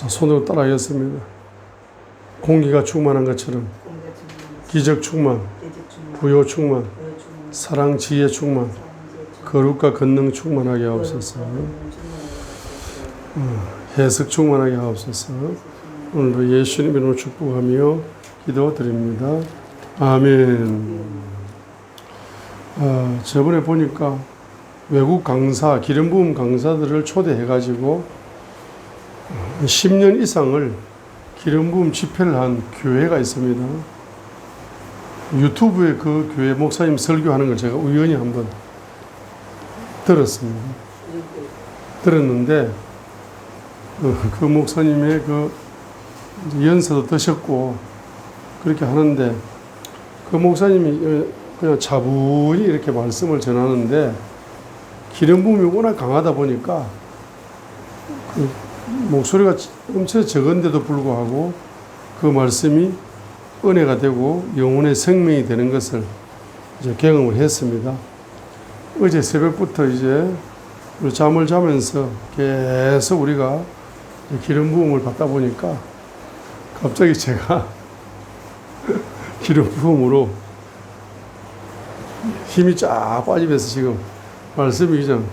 자, 손으로 따라하겠습니다. 공기가 충만한 것처럼 기적 충만, 부요 충만, 사랑 지혜 충만, 거룩과 권능 충만하게 하옵소서. 해석 충만하게 하옵소서. 오늘도 예수님 이름으로 축복하며 기도드립니다. 아멘. 저번에 보니까 외국 강사, 기름 부음 강사들을 초대해가지고 10년 이상을 기름 부음 집회를 한 교회가 있습니다. 유튜브에 그 교회 목사님 설교하는 걸 제가 우연히 한번 들었습니다. 들었는데 그 목사님의 그 연세도 드셨고 그렇게 하는데 그 목사님이 그냥 차분히 이렇게 말씀을 전하는데 기름 부음이 워낙 강하다 보니까 그 목소리가 엄청 적은데도 불구하고 그 말씀이 은혜가 되고 영혼의 생명이 되는 것을 이제 경험을 했습니다. 어제 새벽부터 이제 잠을 자면서 계속 우리가 기름 부음을 받다 보니까 갑자기 제가 기름 부음으로 힘이 쫙 빠지면서 지금 말씀이 그냥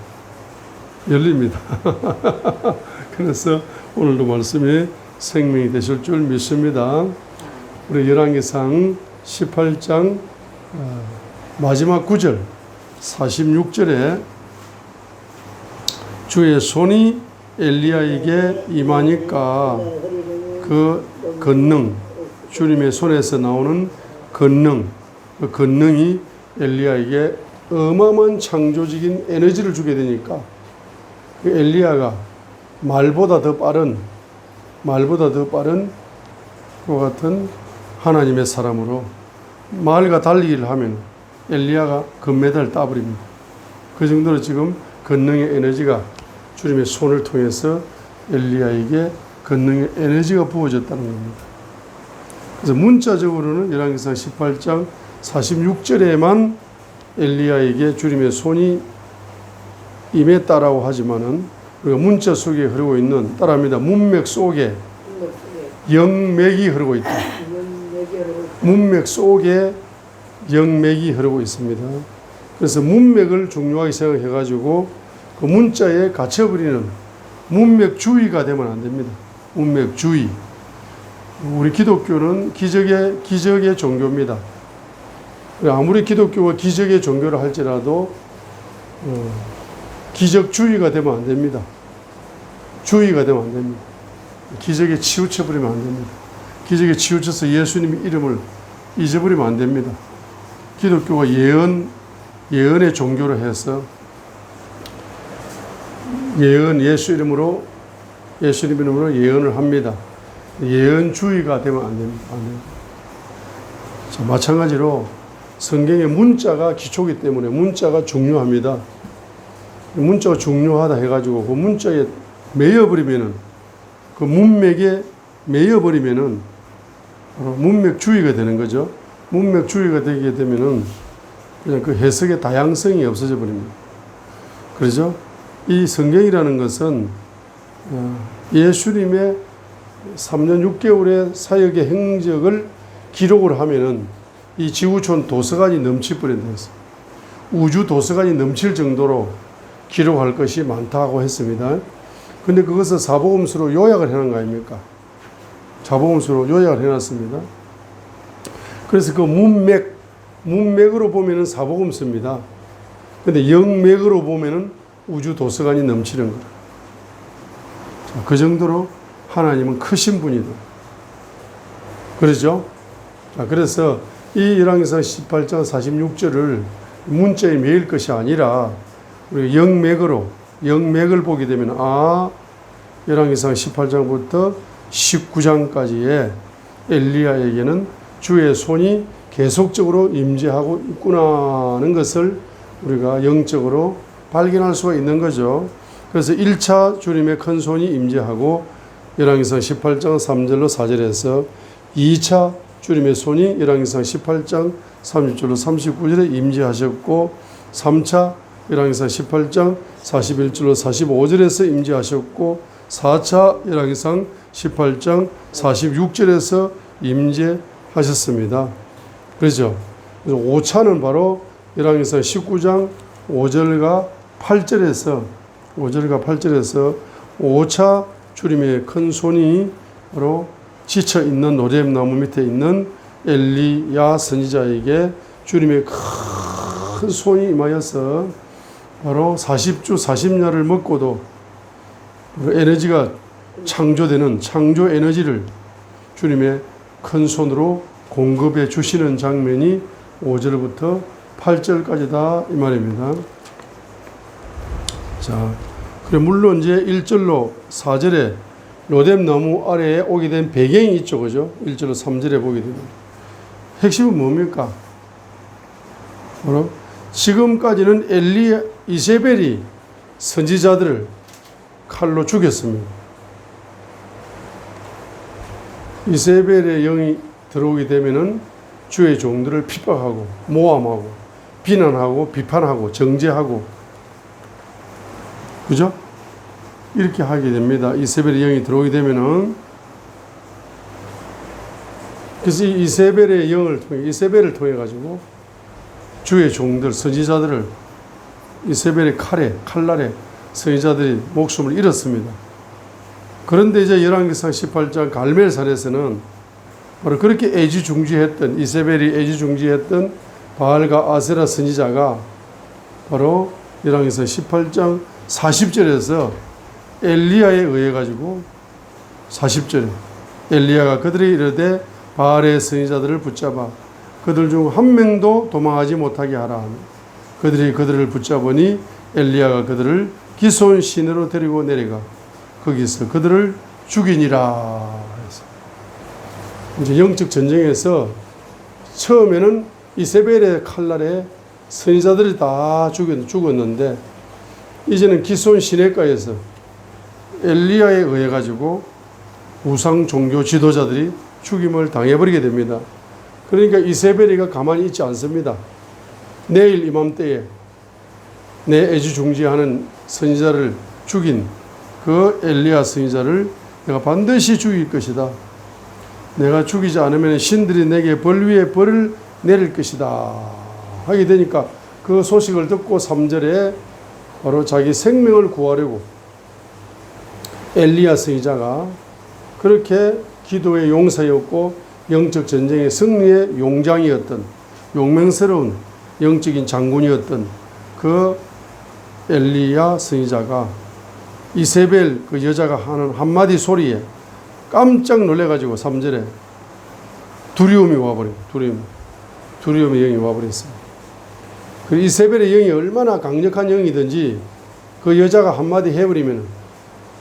열립니다. 그래서 오늘도 말씀이 생명이 되실 줄 믿습니다. 우리 열왕기상 18장 마지막 9절 46절에 주의 손이 엘리야에게 임하니까 그 권능, 주님의 손에서 나오는 권능, 그 권능이 엘리야에게 어마어마한 창조적인 에너지를 주게 되니까 그 엘리야가 말보다 더 빠른 그와 같은 하나님의 사람으로 말과 달리기를 하면 엘리야가 금메달을 따버립니다. 그 정도로 지금 권능의 에너지가 주님의 손을 통해서 엘리야에게 권능의 에너지가 부어졌다는 겁니다. 그래서 문자적으로는 열왕기상 18장 46절에만 엘리야에게 주님의 손이 임했다라고 하지만은 우리가 문자 속에 흐르고 있는 따라합니다. 문맥 속에 영맥이 흐르고 있다. 문맥 속에 영맥이 흐르고 있습니다. 그래서 문맥을 중요하게 생각해가지고 그 문자에 갇혀버리는 문맥주의가 되면 안 됩니다. 문맥주의. 우리 기독교는 기적의 종교입니다. 아무리 기독교가 기적의 종교를 할지라도 기적주의가 되면 안 됩니다. 주의가 되면 안 됩니다. 기적에 치우쳐버리면 안 됩니다. 기적에 치우쳐서 예수님의 이름을 잊어버리면 안 됩니다. 기독교가 예언의 종교로 해서 예수님 이름으로 예언을 합니다. 예언주의가 되면 안 됩니다. 자, 마찬가지로 성경의 문자가 기초이기 때문에 문자가 중요합니다. 문자가 중요하다 해가지고 그 문자에 매여버리면은 그 문맥에 매여버리면은 문맥주의가 되는 거죠. 문맥주의가 되게 되면은 그냥 그 해석의 다양성이 없어져 버립니다. 그렇죠? 이 성경이라는 것은 예수님의 3년 6개월의 사역의 행적을 기록을 하면은 이 지구촌 도서관이 넘치버린다 했어요. 우주 도서관이 넘칠 정도로 기록할 것이 많다고 했습니다. 근데 그것을 사복음서로 요약을 해놓은 거 아닙니까? 사복음서로 요약을 해놨습니다. 그래서 그 문맥으로 보면은 사복음서입니다. 근데 영맥으로 보면은 우주 도서관이 넘치는 거예요. 그 정도로 하나님은 크신 분이다. 그렇죠? 자, 그래서 이 열왕기상 18장 46절을 문자에 매일 것이 아니라 우리 영맥을 보게 되면 열왕기상 18장부터 19장까지의 엘리야에게는 주의 손이 계속적으로 임재하고 있구나는 것을 우리가 영적으로 발견할 수가 있는 거죠. 그래서 1차 주님의 큰 손이 임재하고 열왕기상 18장 3절로 4절에서 2차 주님의 손이 열왕기상 18장 30절로 39절에 임재하셨고 3차 열왕기상 18장 41절로 45절에서 임재하셨고 4차 열왕기상 18장 46절에서 임재하셨습니다. 그렇죠? 그래서 5차는 바로 열왕기상 19장 5절과 8절에서 5차 주님의 큰 손이 바로 지쳐 있는 노뎀나무 밑에 있는 엘리야 선지자에게 주님의 큰 손이 임하여서 바로 40주 40야를 먹고도 에너지가 창조되는 창조 에너지를 주님의 큰 손으로 공급해 주시는 장면이 5절부터 8절까지다 이 말입니다. 자, 그래 물론 이제 1절로 4절에 로뎀나무 아래에 오게 된 배경이 있죠, 그죠? 1절로 3절에 보게 되면 핵심은 뭡니까? 바로 지금까지는 이세벨이 선지자들을 칼로 죽였습니다. 이세벨의 영이 들어오게 되면은 주의 종들을 핍박하고 모함하고 비난하고 비판하고 정죄하고, 그죠? 이렇게 하게 됩니다. 이세벨의 영이 들어오게 되면은. 그래서 이세벨의 영을 통해, 이세벨을 통해 가지고 주의 종들 선지자들을 이세벨의 칼날에 선지자들이 목숨을 잃었습니다. 그런데 이제 열왕기상 18장 갈멜산에서는 바로 그렇게 애지중지했던, 이세벨이 애지중지했던 바알과 아세라 선지자가 바로 열왕기상 18장 40절에서 엘리야에 의해 가지고 40절에 엘리야가 그들이 이르되 바알의 선지자들을 붙잡아 그들 중 한 명도 도망하지 못하게 하라. 그들이 그들을 붙잡으니 엘리야가 그들을 기손 시내로 데리고 내려가 거기서 그들을 죽이니라. 이제 영적 전쟁에서 처음에는 이세벨의 칼날에 선지자들이 다 죽었는데 이제는 기손 시내가에서 엘리야에 의해 가지고 우상 종교 지도자들이 죽임을 당해버리게 됩니다. 그러니까 이세벨이가 가만히 있지 않습니다. 내일 이맘때에 내 애지중지하는 선지자를 죽인 그 엘리야 선지자를 내가 반드시 죽일 것이다. 내가 죽이지 않으면 신들이 내게 벌 위에 벌을 내릴 것이다 하게 되니까 그 소식을 듣고 3절에 바로 자기 생명을 구하려고 엘리야 선지자가 그렇게 기도의 용사였고 영적 전쟁의 승리의 용장이었던 용맹스러운 영적인 장군이었던 그 엘리야 선지자가 이세벨 그 여자가 하는 한마디 소리에 깜짝 놀래가지고 3절에 두려움이 와버려요. 두려움의 영이 와버렸어요. 그 이세벨의 영이 얼마나 강력한 영이든지 그 여자가 한마디 해버리면,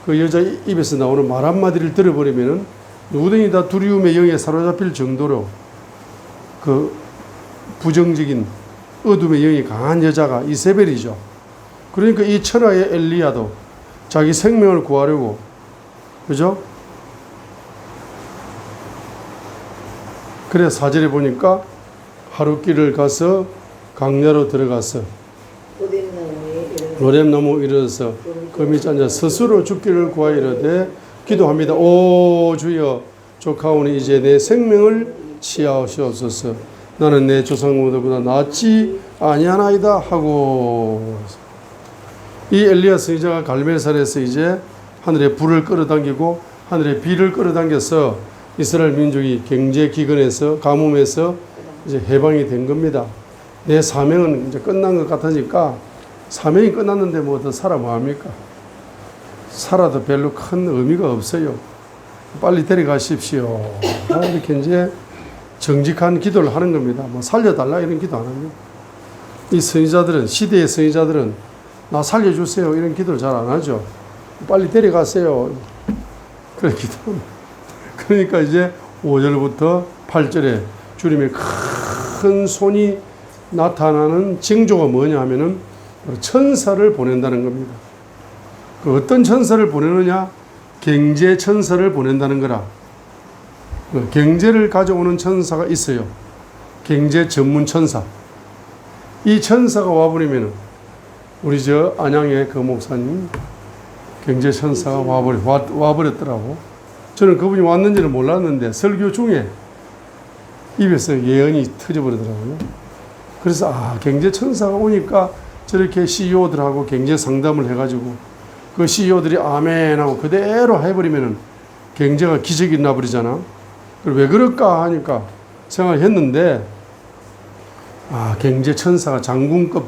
그 여자 입에서 나오는 말 한마디를 들어버리면 누구든지 다 두려움의 영에 사로잡힐 정도로 그 부정적인 어둠의 영이 강한 여자가 이세벨이죠. 그러니까 이 천하의 엘리야도 자기 생명을 구하려고, 그죠? 그래 4절에 보니까 하룻길을 가서 강야로 들어가서 로뎀나무 이르러서 그 밑에 앉아 스스로 죽기를 구하여 이르되 기도합니다. 오 주여 조카오니 이제 내 생명을 취하시옵소서. 나는 내 조상모들보다 낫지 아니하나이다 하고, 이 엘리야 선지자가 갈멜산에서 이제 하늘에 불을 끌어당기고 하늘에 비를 끌어당겨서 이스라엘 민족이 경제 기근에서 가뭄에서 이제 해방이 된 겁니다. 내 사명은 이제 끝난 것 같으니까, 사명이 끝났는데 뭐 더 살아 뭐합니까? 살아도 별로 큰 의미가 없어요. 빨리 데려가십시오. 이렇게 이제 정직한 기도를 하는 겁니다. 뭐 살려달라 이런 기도 안 합니다. 이 선지자들은, 시대의 선지자들은 나 살려주세요 이런 기도를 잘 안 하죠. 빨리 데려가세요. 그런 기도합니다. 그러니까 이제 5절부터 8절에 주님의 큰 손이 나타나는 징조가 뭐냐 하면은 천사를 보낸다는 겁니다. 그 어떤 천사를 보내느냐? 경제 천사를 보낸다는 거라. 경제를 가져오는 천사가 있어요. 경제 전문 천사. 이 천사가 와버리면 우리 저 안양의 그 목사님 경제 천사가 와버렸더라고. 저는 그분이 왔는지는 몰랐는데 설교 중에 입에서 예언이 터져버리더라고요. 그래서 경제천사가 오니까 저렇게 CEO들하고 경제 상담을 해가지고 그 CEO들이 아멘 하고 그대로 해버리면은 경제가 기적이 나버리잖아. 왜 그럴까 하니까 생각했는데 경제천사가 장군급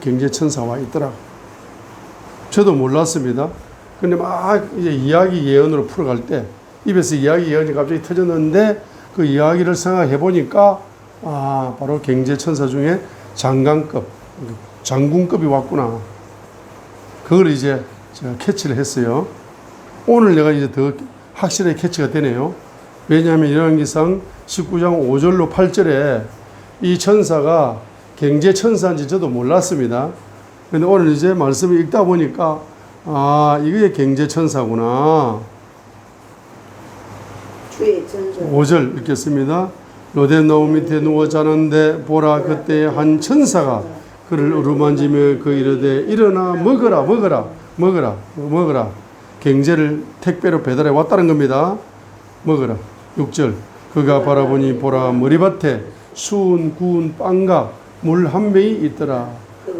경제천사가 와 있더라고. 저도 몰랐습니다. 근데 막 이제 이야기 예언으로 풀어갈 때 입에서 이야기 예언이 갑자기 터졌는데 그 이야기를 생각해 보니까 바로 경제천사 중에 장군급이 왔구나. 그걸 이제 제가 캐치를 했어요. 오늘 내가 이제 더 확실하게 캐치가 되네요. 왜냐하면 열왕기상 19장 5절로 8절에 이 천사가 경제천사인지 저도 몰랐습니다. 근데 오늘 이제 말씀을 읽다 보니까 이게 경제천사구나. 주의 천사. 5절 읽겠습니다. 로데 나무 밑에 누워 자는데 보라 그때 한 천사가 그를 어루만지며 그 이르되 일어나 먹으라. 경제를 택배로 배달해 왔다는 겁니다. 먹으라. 6절 그가 바라보니 보라 머리밭에 수은 구운 빵과 물 한 병이 있더라.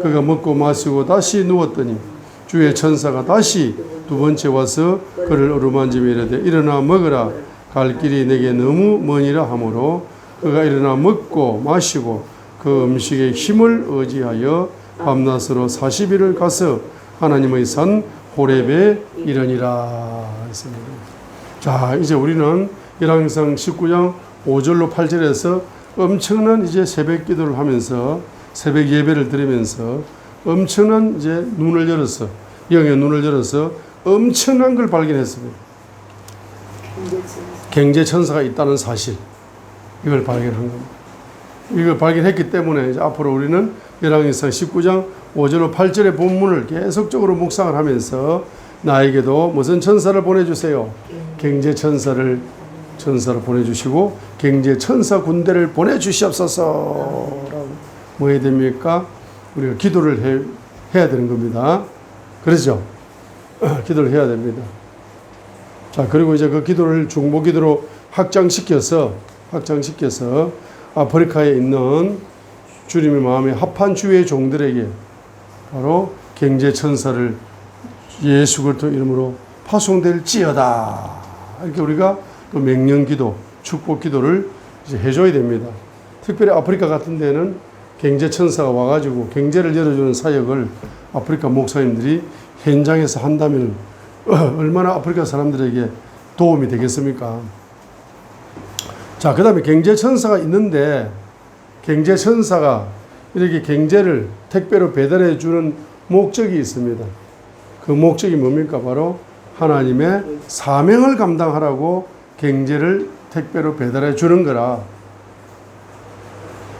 그가 먹고 마시고 다시 누웠더니 주의 천사가 다시 두 번째 와서 그를 어루만지며 이르되 일어나 먹으라. 갈 길이 내게 너무 머니라 하므로 그가 일어나 먹고 마시고 그 음식의 힘을 의지하여 밤낮으로 40일을 가서 하나님의 산 호렙에 이르니라 했습니다. 자, 이제 우리는 열왕기상 19장 5절로 8절에서 엄청난 이제 새벽 기도를 하면서 새벽 예배를 드리면서 엄청난 이제 눈을 열어서 영의 눈을 열어서 엄청난 걸 발견했습니다. 경제천사가 있다는 사실, 이걸 발견한 겁니다. 이걸 발견했기 때문에 이제 앞으로 우리는 열왕기상 19장 5절로 8절의 본문을 계속적으로 묵상을 하면서 나에게도 무슨 천사를 보내주세요. 경제천사를 보내주시고 경제천사 군대를 보내주시옵소서라고 뭐 해야 됩니까? 우리가 기도를 해야 되는 겁니다. 그렇죠? 기도를 해야 됩니다. 자, 그리고 이제 그 기도를 중보 기도로 확장시켜서 아프리카에 있는 주님의 마음에 합한 주의 종들에게 바로 경제천사를 예수 그리스도 이름으로 파송될지어다. 이렇게 우리가 또 명령기도, 축복기도를 이제 해줘야 됩니다. 특별히 아프리카 같은 데는 경제천사가 와가지고 경제를 열어주는 사역을 아프리카 목사님들이 현장에서 한다면 얼마나 아프리카 사람들에게 도움이 되겠습니까? 자, 그 다음에 경제천사가 있는데 경제천사가 이렇게 경제를 택배로 배달해 주는 목적이 있습니다. 그 목적이 뭡니까? 바로 하나님의 사명을 감당하라고 경제를 택배로 배달해 주는 거라.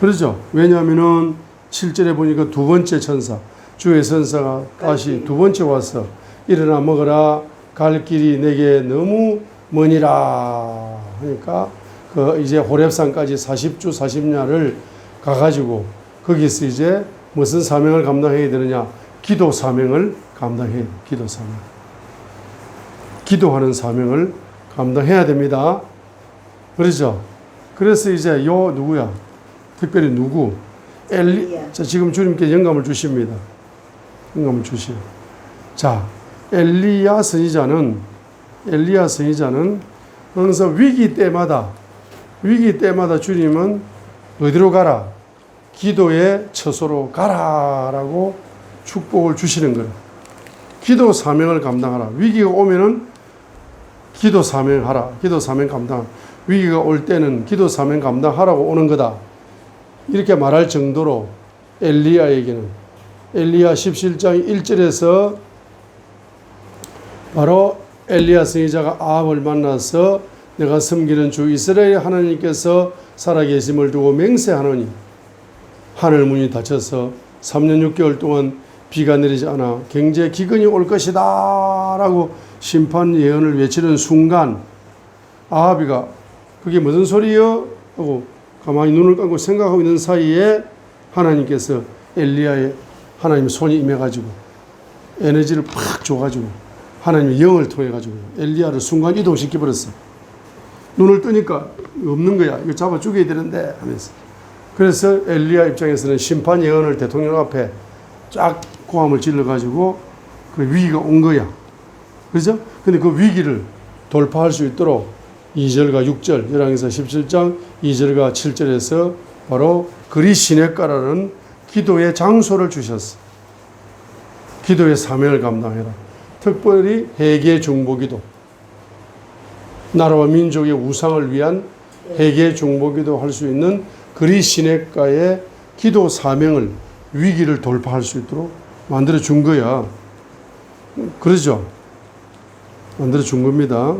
그렇죠? 왜냐하면은 7절에 보니까 두 번째 천사, 주의 천사가 다시 두 번째 와서 일어나 먹으라. 갈 길이 내게 너무 머니라. 그러니까 그 이제 호렙산까지 40주 40야를 가가지고 거기서 이제 무슨 사명을 감당해야 되느냐? 기도 사명을 감당해야 돼요. 기도 사명. 기도하는 사명을 감당해야 됩니다. 그렇죠? 그래서 이제 누구야? 특별히 누구? 자, 지금 주님께 영감을 주십니다. 영감을 주시오. 자, 엘리야 선지자는 항상 위기 때마다 주님은 어디로 가라? 기도의 처소로 가라라고 축복을 주시는 거예요. 기도 사명을 감당하라. 위기가 오면은 기도 사명하라. 기도 사명 감당. 위기가 올 때는 기도 사명 감당하라고 오는 거다. 이렇게 말할 정도로 엘리야 17장 1절에서 바로 엘리야 선지자가 아합을 만나서 내가 섬기는 주 이스라엘 하나님께서 살아계심을 두고 맹세하노니 하늘 문이 닫혀서 3년 6개월 동안 비가 내리지 않아 경제 기근이 올 것이다 라고 심판 예언을 외치는 순간 아합이가 그게 무슨 소리요? 하고 가만히 눈을 감고 생각하고 있는 사이에 하나님께서 엘리야의 하나님 손이 임해가지고 에너지를 팍 줘가지고 하나님의 영을 통해 가지고 엘리야를 순간 이동시켜 버렸어. 눈을 뜨니까 없는 거야. 이거 잡아 죽여야 되는데 하면서. 그래서 엘리야 입장에서는 심판 예언을 대통령 앞에 쫙 고함을 질러 가지고 그 위기가 온 거야. 그죠? 근데 그 위기를 돌파할 수 있도록 2절과 6절, 열왕기서 17장 2절과 7절에서 바로 그리 시냇가라는 기도의 장소를 주셨어. 기도의 사명을 감당해라. 특별히 회개 중보기도, 나라와 민족의 우상을 위한 회개 중보기도 할 수 있는 그리 시냇가의 기도 사명을, 위기를 돌파할 수 있도록 만들어 준 거야. 그러죠? 만들어 준 겁니다.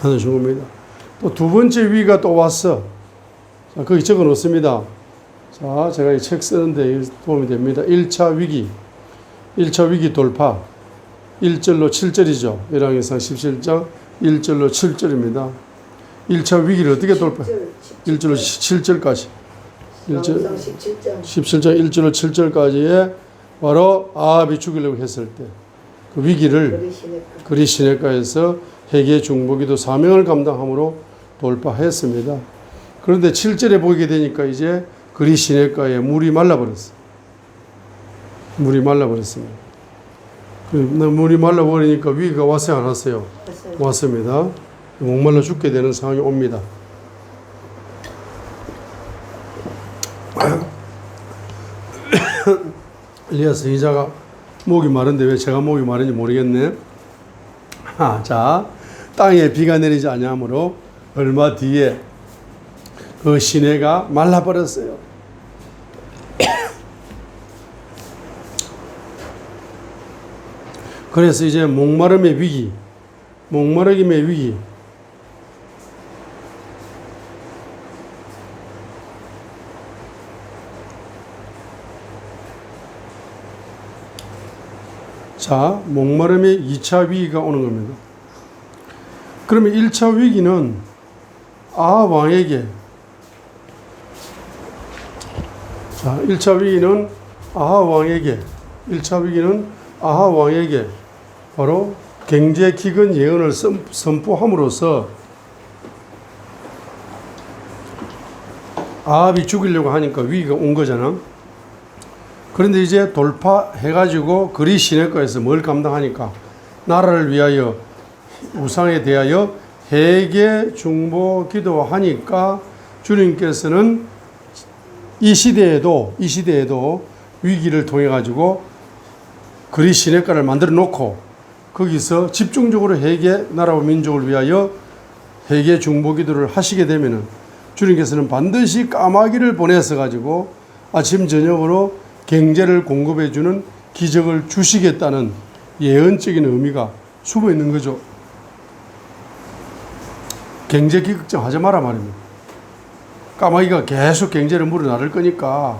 만들어 준 겁니다. 또 두 번째 위기가 또 왔어. 자, 거기 적어 놓습니다. 자, 제가 이 책 쓰는데 도움이 됩니다. 1차 위기. 1차 위기 돌파. 1절로 7절이죠. 열왕기상 17장 1절로 7절입니다. 1차 위기를 어떻게 돌파? 1절로 7절까지. 17장 1절로 7절까지에 바로 아합이 죽이려고 했을 때 그 위기를 그리 시냇가에서 회개 중보기도 사명을 감당함으로 돌파했습니다. 그런데 7절에 보게 되니까 이제 그리 시냇가에 물이 말라버렸어. 물이 말라버렸습니다. 물이 말라버리니까 위기가 왔어요, 안 왔어요? 왔습니다. 목말라 죽게 되는 상황이 옵니다. 엘리야 선지자가 목이 마른데 왜 제가 목이 마른지 모르겠네. 자, 땅에 비가 내리지 아니하므로 얼마 뒤에 그 시내가 말라버렸어요. 그래서 이제 목마름의 위기, 목마름의 위기. 자, 목마름의 2차 위기가 오는 겁니다. 그러면 1차 위기는 아합 왕에게, 자, 1차 위기는 아합 왕에게, 1차 위기는 아합 왕에게 바로 경제 기근 예언을 선포함으로써 아합이 죽이려고 하니까 위기가 온 거잖아. 그런데 이제 돌파해가지고 그리 시냇가에서 뭘 감당하니까 나라를 위하여 우상에 대하여 회개 중보 기도하니까 주님께서는 이 시대에도 위기를 통해 가지고 그리 시냇가를 만들어 놓고 거기서 집중적으로 회개, 나라와 민족을 위하여 회개 중보 기도를 하시게 되면은 주님께서는 반드시 까마귀를 보내서 가지고 아침 저녁으로 경제를 공급해 주는 기적을 주시겠다는 예언적인 의미가 숨어 있는 거죠. 경제 기걱정 하지 마라 말입니다. 까마귀가 계속 경제를 물어나를 거니까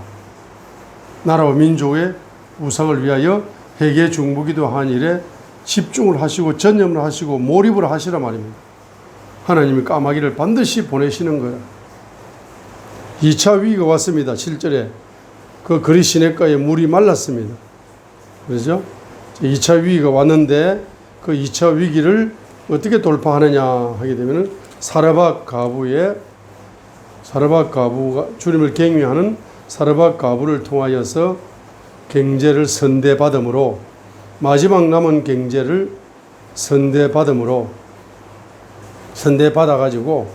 나라와 민족의 우상을 위하여 회개 중보기도 한 일에 집중을 하시고 전념을 하시고 몰입을 하시라 말입니다. 하나님이 까마귀를 반드시 보내시는 거예요. 2차 위기가 왔습니다. 7절에 그 그리 시냇가에 물이 말랐습니다. 그렇죠? 2차 위기가 왔는데 그 2차 위기를 어떻게 돌파하느냐 하게 되면은 사르밧 가부가 주님을 경외하는 사르밧 가부를 통하여서 경제를 선대받음으로 마지막 남은 경제를 선대받아 가지고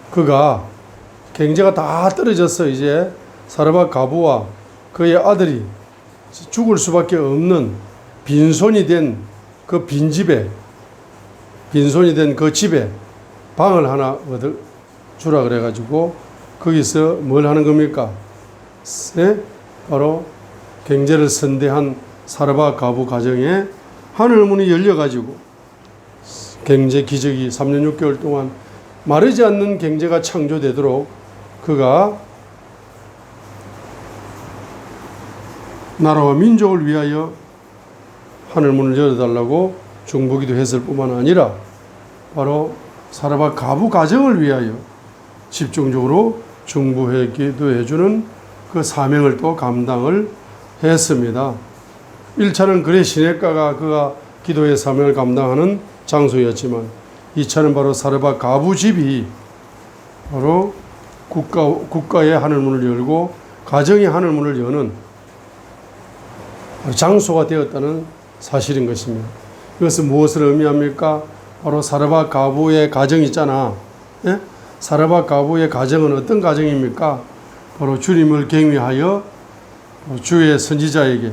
그가 경제가 다 떨어져서 이제 사르밧 가부와 그의 아들이 죽을 수밖에 없는 빈손이 된 그 빈집에 방을 하나 주라 그래가지고 거기서 뭘 하는 겁니까? 바로 경제를 선대한 사르밧 가부 가정에 하늘문이 열려가지고 경제 기적이 3년 6개월 동안 마르지 않는 경제가 창조되도록 그가 나라와 민족을 위하여 하늘문을 열어달라고 중보기도 했을 뿐만 아니라 바로 사르밧 가부 가정을 위하여 집중적으로 중보해 기도해 주는 그 사명을 또 감당을 했습니다. 1차는 그의 시냇가가 그가 기도의 사명을 감당하는 장소였지만 2차는 바로 사르밧 가부 집이 바로 국가의 하늘문을 열고 가정의 하늘문을 여는 장소가 되었다는 사실인 것입니다. 이것은 무엇을 의미합니까? 바로 사르밧 가부의 가정이 있잖아. 예? 사르밧 가부의 가정은 어떤 가정입니까? 바로 주님을 경외하여 주의 선지자에게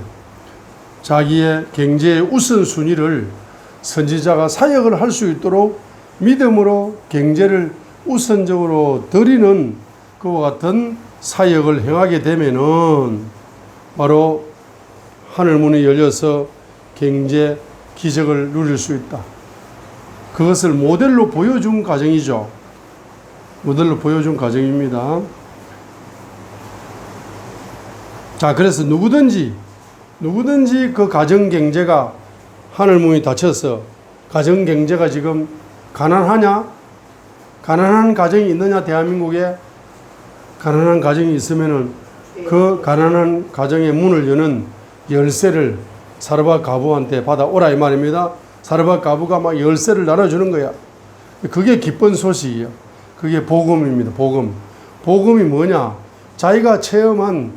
자기의 경제의 우선순위를 선지자가 사역을 할 수 있도록 믿음으로 경제를 우선적으로 드리는 그와 같은 사역을 행하게 되면은 바로 하늘문이 열려서 경제 기적을 누릴 수 있다. 그것을 모델로 보여준 가정이죠. 모델로 보여준 가정입니다. 자, 그래서 누구든지 그 가정 경제가 하늘문이 닫혀서 가정 경제가 지금 가난하냐? 가난한 가정이 있느냐? 대한민국에 가난한 가정이 있으면은 그 가난한 가정의 문을 여는 열쇠를 사르밧 가부한테 받아오라 이 말입니다. 사르밧 가부가 막 열쇠를 나눠주는 거야. 그게 기쁜 소식이에요. 그게 복음입니다. 복음이 뭐냐? 자기가 체험한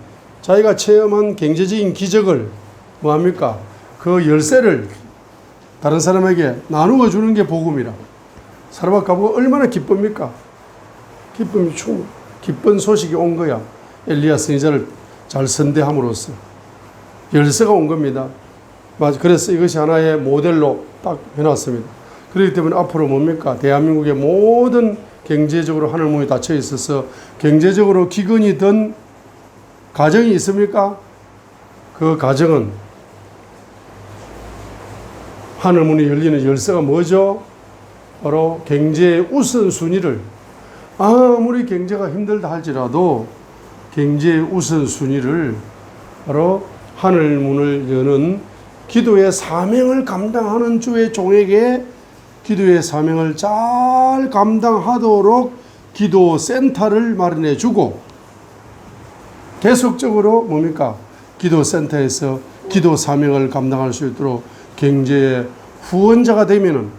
경제적인 기적을 뭐합니까? 그 열쇠를 다른 사람에게 나누어 주는 게 복음이라. 사르밧 가부가 얼마나 기쁩니까? 기쁜 소식이 온 거야. 엘리야 선지자를 잘 선대함으로써 열쇠가 온 겁니다. 그래서 이것이 하나의 모델로 딱 해놨습니다. 그렇기 때문에 앞으로 뭡니까? 대한민국의 모든 경제적으로 하늘문이 닫혀 있어서 경제적으로 기근이 든 가정이 있습니까? 그 가정은 하늘문이 열리는 열쇠가 뭐죠? 바로 경제의 우선순위를 아무리 경제가 힘들다 할지라도 경제의 우선순위를 바로 하늘문을 여는 기도의 사명을 감당하는 주의 종에게 기도의 사명을 잘 감당하도록 기도 센터를 마련해 주고 계속적으로 뭡니까? 기도 센터에서 기도 사명을 감당할 수 있도록 경제의 후원자가 되면은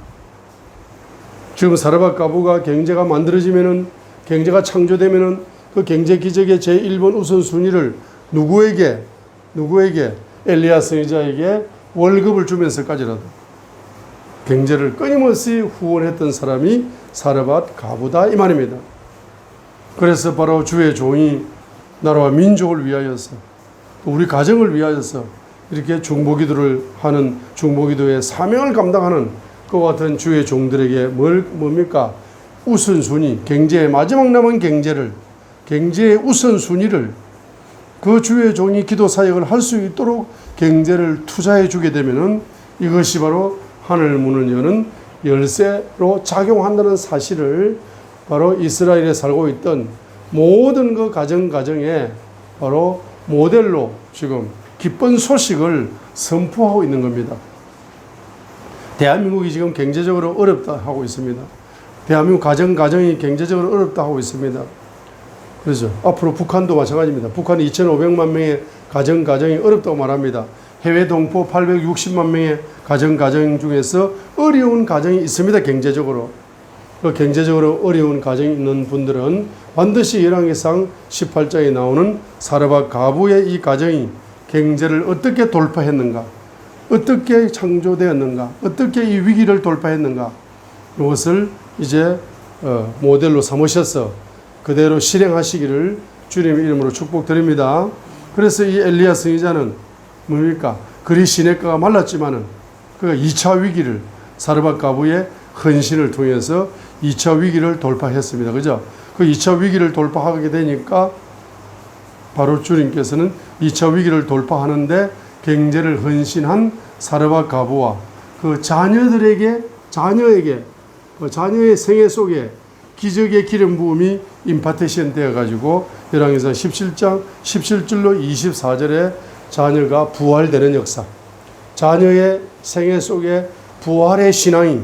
지금 사르밧 가부가 경제가 만들어지면은 경제가 창조되면은 그 경제 기적의 제1번 우선순위를 누구에게 엘리야 선지자에게 월급을 주면서까지라도 경제를 끊임없이 후원했던 사람이 사르밧 가부다 이 말입니다. 그래서 바로 주의 종이 나라와 민족을 위하여서 또 우리 가정을 위하여서 이렇게 중보기도를 하는 중보기도의 사명을 감당하는 그와 같은 주의 종들에게 뭡니까? 우선순위, 경제의 마지막 남은 경제의 우선순위를 그 주의 종이 기도 사역을 할 수 있도록 경제를 투자해 주게 되면은 이것이 바로 하늘문을 여는 열쇠로 작용한다는 사실을 바로 이스라엘에 살고 있던 모든 그 가정에 바로 모델로 지금 기쁜 소식을 선포하고 있는 겁니다. 대한민국이 지금 경제적으로 어렵다 하고 있습니다. 대한민국 가정이 경제적으로 어렵다 하고 있습니다. 그래서 앞으로 북한도 마찬가지입니다. 북한이 2,500만 명의 가정이 어렵다고 말합니다. 해외 동포 860만 명의 가정 중에서 어려운 가정이 있습니다. 경제적으로. 그 경제적으로 어려운 가정이 있는 분들은 반드시 열왕기상 18장에 나오는 사르밧 가부의 이 가정이 경제를 어떻게 돌파했는가, 어떻게 창조되었는가, 어떻게 이 위기를 돌파했는가, 이것을 이제 모델로 삼으셔서 그대로 실행하시기를 주님의 이름으로 축복드립니다. 그래서 이 엘리야 선지자는 뭡니까? 그리 시냇가가 말랐지만은 그가 2차 위기를 사르밧 가부의 헌신을 통해서 2차 위기를 돌파했습니다. 그죠? 그 2차 위기를 돌파하게 되니까 바로 주님께서는 2차 위기를 돌파하는데 경제를 헌신한 사르밧 가부와 그 자녀에게 자녀의 생애 속에 기적의 기름 부음이 임파테이션 되어가지고 열왕기상 17장 17절로 24절에 자녀가 부활되는 역사, 자녀의 생애 속에 부활의 신앙이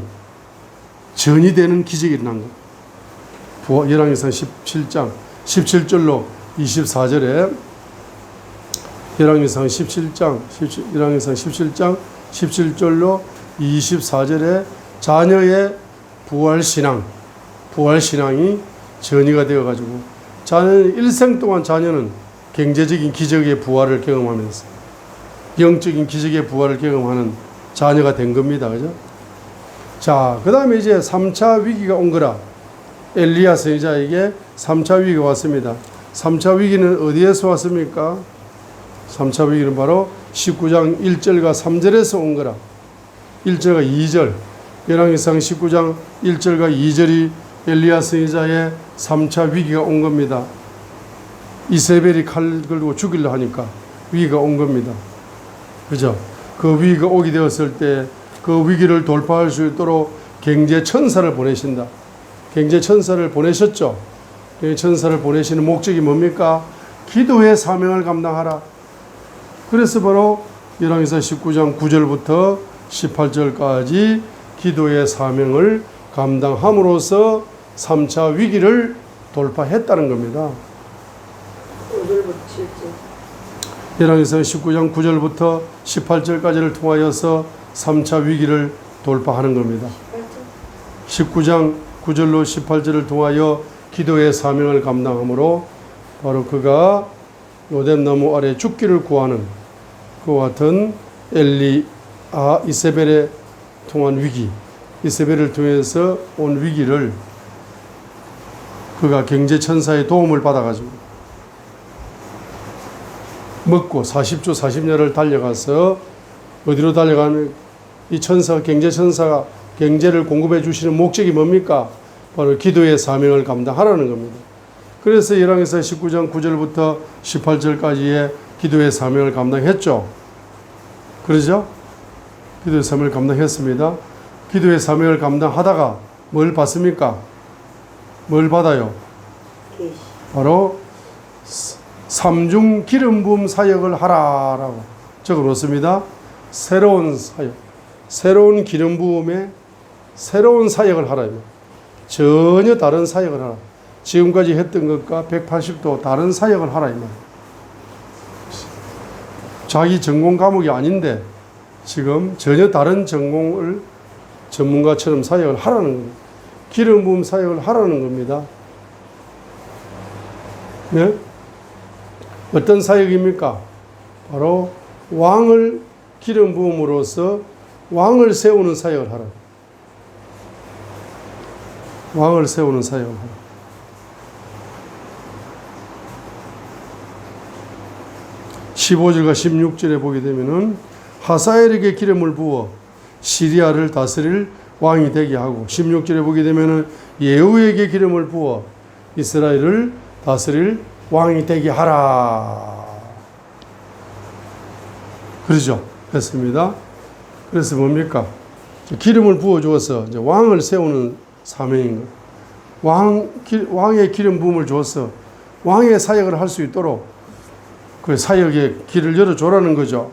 전이 되는 기적이 일어난 것. 열왕기상 17장 17절로 24절에 열왕기상 17장 17절로 24절에 자녀의 부활신앙이 전이가 되어가지고 자녀는 일생 동안 자녀는 경제적인 기적의 부활을 경험하면서 영적인 기적의 부활을 경험하는 자녀가 된 겁니다. 그죠? 자, 그 다음에 이제 3차 위기가 온 거라. 엘리야 선지자에게 3차 위기가 왔습니다. 3차 위기는 어디에서 왔습니까? 3차 위기는 바로 19장 1절과 3절에서 온 거라. 1절과 2절. 열왕기상 19장 1절과 2절이 엘리야 선지자의 3차 위기가 온 겁니다. 이세벨이 칼 걸고 죽이려 하니까 위기가 온 겁니다. 그죠? 그 위기가 오게 되었을 때 그 위기를 돌파할 수 있도록 경제 천사를 보내신다. 경제 천사를 보내셨죠. 경제 천사를 보내시는 목적이 뭡니까? 기도의 사명을 감당하라. 그래서 바로 열왕기상 19장 9절부터 18절까지 기도의 사명을 감당함으로써 3차 위기를 돌파했다는 겁니다. 5절부터 7절. 열왕기상 19장 9절부터 18절까지를 통하여서 3차 위기를 돌파하는 겁니다. 19장 9절로 18절을 통하여 기도의 사명을 감당함으로 바로 그가 로뎀나무 아래 죽기를 구하는 그와 같은 이세벨에 통한 위기, 이세벨을 통해서 온 위기를 그가 경제천사의 도움을 받아가지고 먹고 40주 40년을 달려가서 어디로 달려가는 이 천사, 경제천사가 경제를 공급해 주시는 목적이 뭡니까? 바로 기도의 사명을 감당하라는 겁니다. 그래서 열왕기상 19장 9절부터 18절까지의 기도의 사명을 감당했죠. 그러죠? 기도의 사명을 감당했습니다. 기도의 사명을 감당하다가 뭘 받습니까? 뭘 받아요? 바로 삼중 기름 부음 사역을 하라라고 적어 놓습니다. 새로운 사역, 새로운 기름 부음에 새로운 사역을 하라. 전혀 다른 사역을 하라. 지금까지 했던 것과 180도 다른 사역을 하라. 자기 전공 과목이 아닌데 지금 전혀 다른 전공을 전문가처럼 사역을 하라는 겁니다. 기름 부음 사역을 하라는 겁니다. 네? 어떤 사역입니까? 바로 왕을 기름 부음으로써 왕을 세우는 사역을 하라. 왕을 세우는 사역을 하라. (15절과 16절에) 보게 되면은 하사엘에게 기름을 부어 시리아를 다스릴 왕이 되게 하고, 16절에 보게 되면은 예후에게 기름을 부어 이스라엘을 다스릴 왕이 되게 하라. 그러죠? 했습니다. 그래서 뭡니까? 기름을 부어 주어서 이제 왕을 세우는 사명인 거예요. 왕의 기름 부음을 주어서 왕의 사역을 할 수 있도록 그 사역의 길을 열어줘라는 거죠.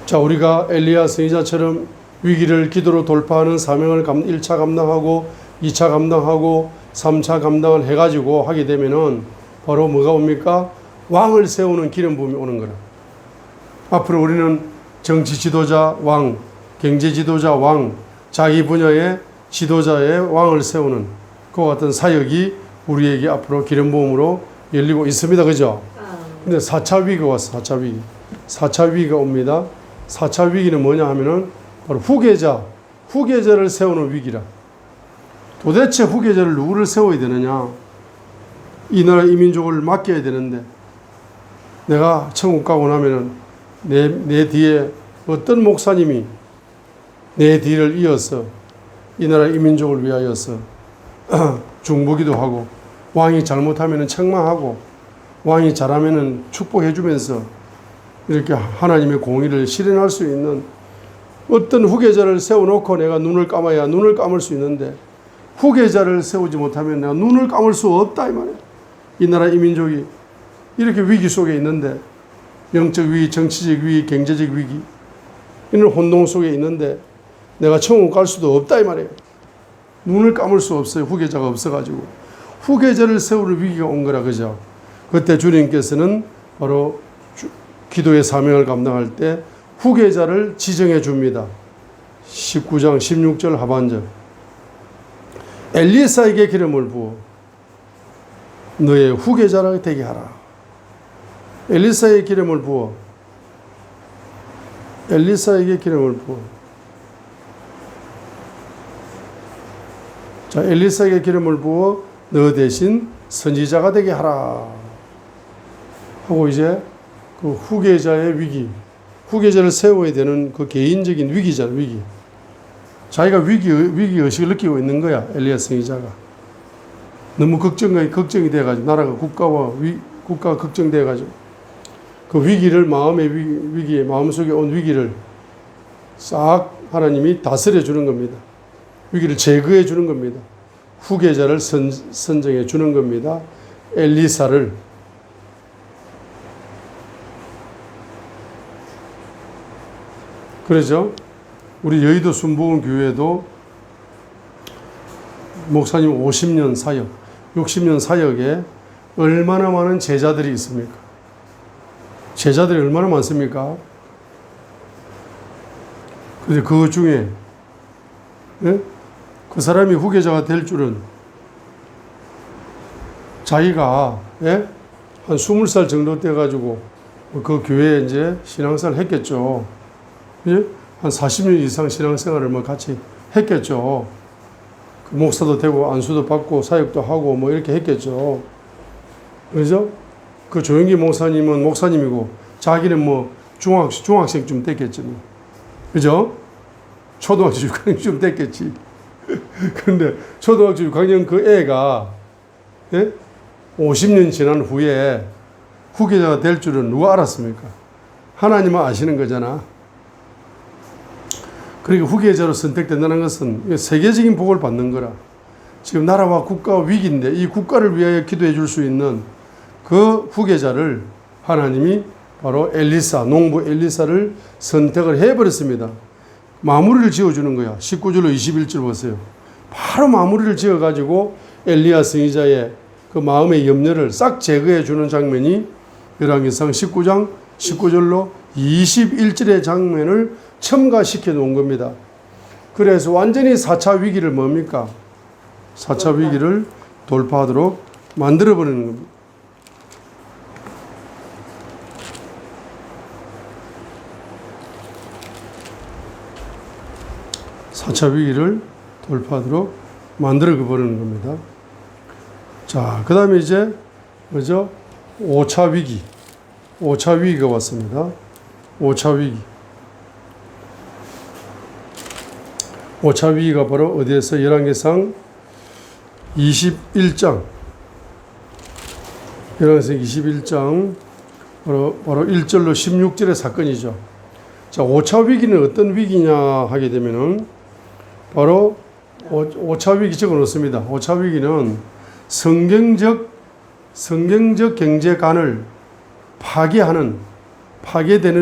자, 우리가 엘리야 선지자처럼 위기를 기도로 돌파하는 사명을 1차 감당하고 2차 감당하고 3차 감당을 해가지고 하게 되면은 바로 뭐가 옵니까? 왕을 세우는 기름 부음이 오는 거라. 앞으로 우리는 정치 지도자 왕, 경제 지도자 왕, 자기 분야의 지도자의 왕을 세우는 그와 같은 사역이 우리에게 앞으로 기름 부음으로 열리고 있습니다. 그죠? 근데 4차 위기가 왔어. 4차 위기. 4차 위기가 옵니다. 4차 위기는 뭐냐 하면은 바로 후계자를 세우는 위기라. 도대체 후계자를 누구를 세워야 되느냐? 이 나라 이 민족을 맡겨야 되는데 내가 천국 가고 나면은 내 뒤에 어떤 목사님이 내 뒤를 이어서 이 나라 이 민족을 위하여서 중보기도 하고, 왕이 잘못하면은 책망하고, 왕이 잘하면은 축복해 주면서 이렇게 하나님의 공의를 실현할 수 있는 어떤 후계자를 세워놓고 내가 눈을 감아야 눈을 감을 수 있는데, 후계자를 세우지 못하면 내가 눈을 감을 수 없다 이 말이야. 이 나라 이 민족이 이렇게 위기 속에 있는데, 영적 위기, 정치적 위기, 경제적 위기, 이런 혼동 속에 있는데 내가 천국 갈 수도 없다 이 말이에요. 눈을 감을 수 없어요. 후계자가 없어가지고. 후계자를 세우는 위기가 온 거라 그죠. 그때 주님께서는 바로 기도의 사명을 감당할 때 후계자를 지정해 줍니다. 19장 16절 하반절. 엘리사에게 기름을 부어 너의 후계자라 되게 하라. 엘리사에게 기름을 부어. 엘리사에게 기름을 부어. 자, 엘리사에게 기름을 부어 너 대신 선지자가 되게 하라. 하고 이제 그 후계자의 위기, 후계자를 세워야 되는 그 개인적인 위기잖아, 위기. 자기가 위기 의식을 느끼고 있는 거야, 엘리야 선지자가. 너무 걱정이 돼가지고, 나라가 국가가 걱정돼가지고, 그 위기를, 위기에, 마음속에 온 위기를 싹 하나님이 다스려 주는 겁니다. 위기를 제거해 주는 겁니다. 후계자를 선정해 주는 겁니다. 엘리사를. 그러죠? 우리 여의도 순복음 교회도 목사님 50년 사역, 60년 사역에 얼마나 많은 제자들이 있습니까? 제자들이 얼마나 많습니까? 근데 그 중에, 예? 그 사람이 후계자가 될 줄은 자기가, 예? 한 20살 정도 돼가지고 그 교회에 이제 신앙생활 했겠죠. 예? 한 40년 이상 신앙생활을 뭐 같이 했겠죠. 그 목사도 되고 안수도 받고 사역도 하고 뭐 이렇게 했겠죠. 그죠? 그 조영기 목사님은 목사님이고 자기는 뭐 중학생쯤 됐겠지. 뭐. 그죠? 초등학교 6학년쯤 됐겠지. 그런데 초등학교 6학년 그 애가, 예? 50년 지난 후에 후계자가 될 줄은 누가 알았습니까? 하나님은 아시는 거잖아. 그러니까 후계자로 선택된다는 것은 세계적인 복을 받는 거라. 지금 나라와 국가가 위기인데 이 국가를 위하여 기도해 줄 수 있는 그 후계자를 하나님이 바로 엘리사, 농부 엘리사를 선택을 해버렸습니다. 마무리를 지어주는 거야. 19절로 21절 보세요. 바로 마무리를 지어가지고 엘리야 선지자의 그 마음의 염려를 싹 제거해 주는 장면이 열왕기상 19장 19절로 21절의 장면을 첨가시켜 놓은 겁니다. 그래서 완전히 4차 위기를 뭡니까? 4차 위기를 돌파하도록 만들어버리는 겁니다. 차 위기를 돌파하도록 만들어버리는 겁니다. 자, 그 다음에 이제, 뭐죠? 5차 위기. 5차 위기가 왔습니다. 5차 위기. 5차 위기가 바로 어디에서? 열왕기상 21장. 열왕기상 21장. 바로 1절로 16절의 사건이죠. 자, 5차 위기는 어떤 위기냐 하게 되면은 바로 5차 위기 적어 놓습니다. 5차 위기는 성경적 경제관을 파괴되는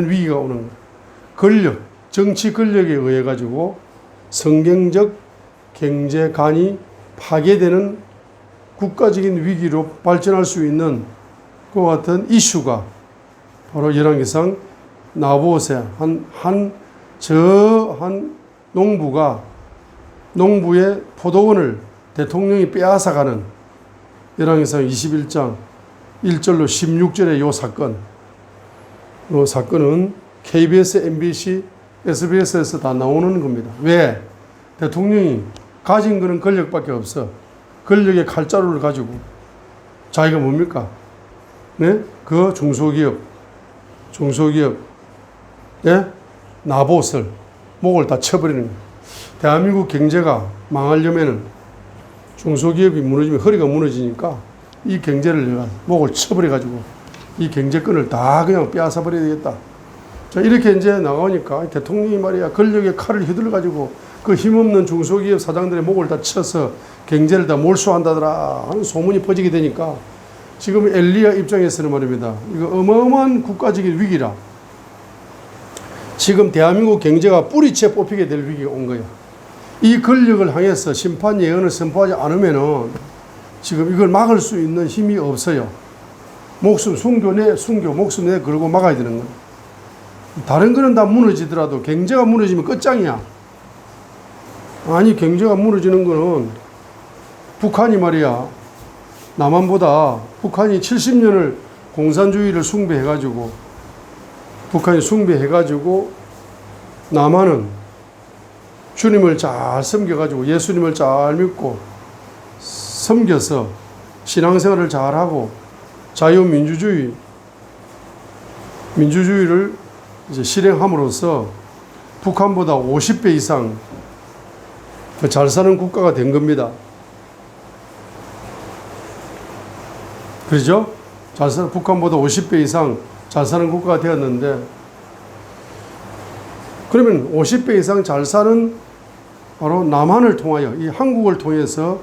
위기가 오는 거예요. 권력, 정치 권력에 의해 가지고 성경적 경제관이 파괴되는 국가적인 위기로 발전할 수 있는 그와 같은 이슈가 바로 열왕기상 나봇의 한 농부의 포도원을 대통령이 빼앗아가는 열왕기상 21장 1절로 16절의 요 사건은 KBS, MBC, SBS에서 다 나오는 겁니다. 왜? 대통령이 가진 거는 권력밖에 없어. 권력의 칼자루를 가지고 자기가 뭡니까? 네? 그 중소기업, 예? 나봇을 목을 다 쳐버리는 거예요. 대한민국 경제가 망하려면은 중소기업이 무너지면 허리가 무너지니까 이 경제를 내가 목을 쳐버려가지고 이 경제권을 다 그냥 빼앗아버려야 되겠다. 자, 이렇게 이제 나가니까 대통령이 말이야 권력의 칼을 휘둘러가지고 그 힘없는 중소기업 사장들의 목을 다 쳐서 경제를 다 몰수한다더라 하는 소문이 퍼지게 되니까 지금 엘리야 입장에서는 말입니다. 이거 어마어마한 국가적인 위기라. 지금 대한민국 경제가 뿌리채 뽑히게 될 위기가 온 거야. 이 권력을 향해서 심판 예언을 선포하지 않으면은 지금 이걸 막을 수 있는 힘이 없어요. 목숨 내 걸고 막아야 되는 거예요. 다른 거는 다 무너지더라도 경제가 무너지면 끝장이야. 아니, 경제가 무너지는 거는 북한이 말이야, 남한보다 북한이 70년을 공산주의를 숭배해가지고 남한은 주님을 잘 섬겨가지고 예수님을 잘 믿고 섬겨서 신앙생활을 잘하고 자유민주주의를 이제 실행함으로써 북한보다 50배 이상 더 잘 사는 국가가 된 겁니다. 그렇죠? 북한보다 50배 이상 잘 사는 국가가 되었는데, 그러면 50배 이상 잘 사는 바로 남한을 통하여, 이 한국을 통해서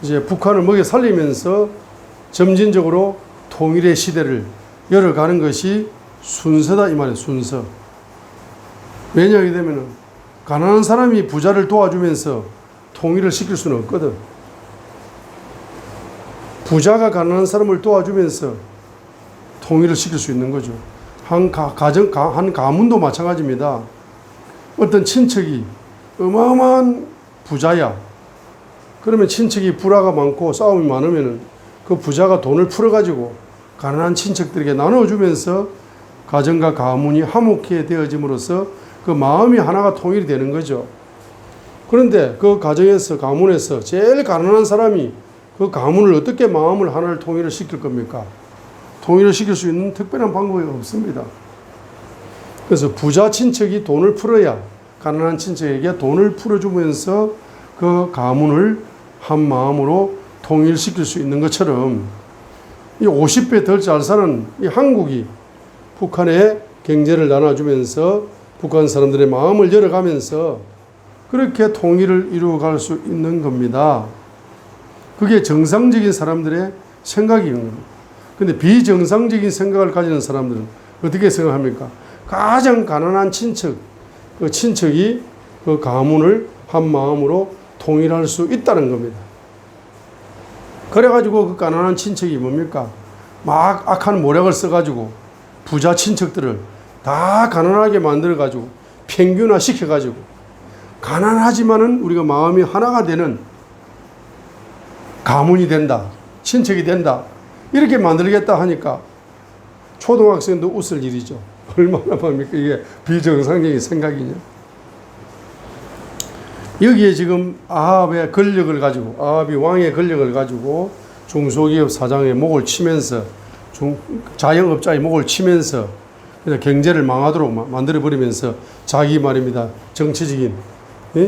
이제 북한을 먹여 살리면서 점진적으로 통일의 시대를 열어가는 것이 순서다, 이 말이에요, 순서. 왜냐하게 되면은 가난한 사람이 부자를 도와주면서 통일을 시킬 수는 없거든. 부자가 가난한 사람을 도와주면서 통일을 시킬 수 있는 거죠. 한 가문도 마찬가지입니다. 어떤 친척이 어마어마한 부자야. 그러면 친척이 불화가 많고 싸움이 많으면 그 부자가 돈을 풀어가지고 가난한 친척들에게 나눠주면서 가정과 가문이 화목해 되어짐으로써 그 마음이 하나가 통일이 되는 거죠. 그런데 그 가정에서, 가문에서 제일 가난한 사람이 그 가문을 어떻게 마음을 하나를 통일을 시킬 겁니까? 통일을 시킬 수 있는 특별한 방법이 없습니다. 그래서 부자 친척이 돈을 풀어야 가난한 친척에게 돈을 풀어주면서 그 가문을 한 마음으로 통일시킬 수 있는 것처럼 이 50배 덜 잘 사는 이 한국이 북한의 경제를 나눠주면서 북한 사람들의 마음을 열어가면서 그렇게 통일을 이루어갈 수 있는 겁니다. 그게 정상적인 사람들의 생각인 겁니다. 근데 비정상적인 생각을 가지는 사람들은 어떻게 생각합니까? 가장 가난한 친척, 그 친척이 그 가문을 한 마음으로 통일할 수 있다는 겁니다. 그래가지고 그 가난한 친척이 뭡니까? 막 악한 모략을 써가지고 부자 친척들을 다 가난하게 만들어가지고 평균화 시켜가지고 가난하지만은 우리가 마음이 하나가 되는 가문이 된다, 친척이 된다, 이렇게 만들겠다 하니까 초등학생도 웃을 일이죠. 얼마나 뭡니까? 이게 비정상적인 생각이냐. 여기에 지금 아합이 왕의 권력을 가지고 중소기업 사장의 목을 치면서 자영업자의 목을 치면서 그래서 경제를 망하도록 만들어버리면서 자기 말입니다. 정치적인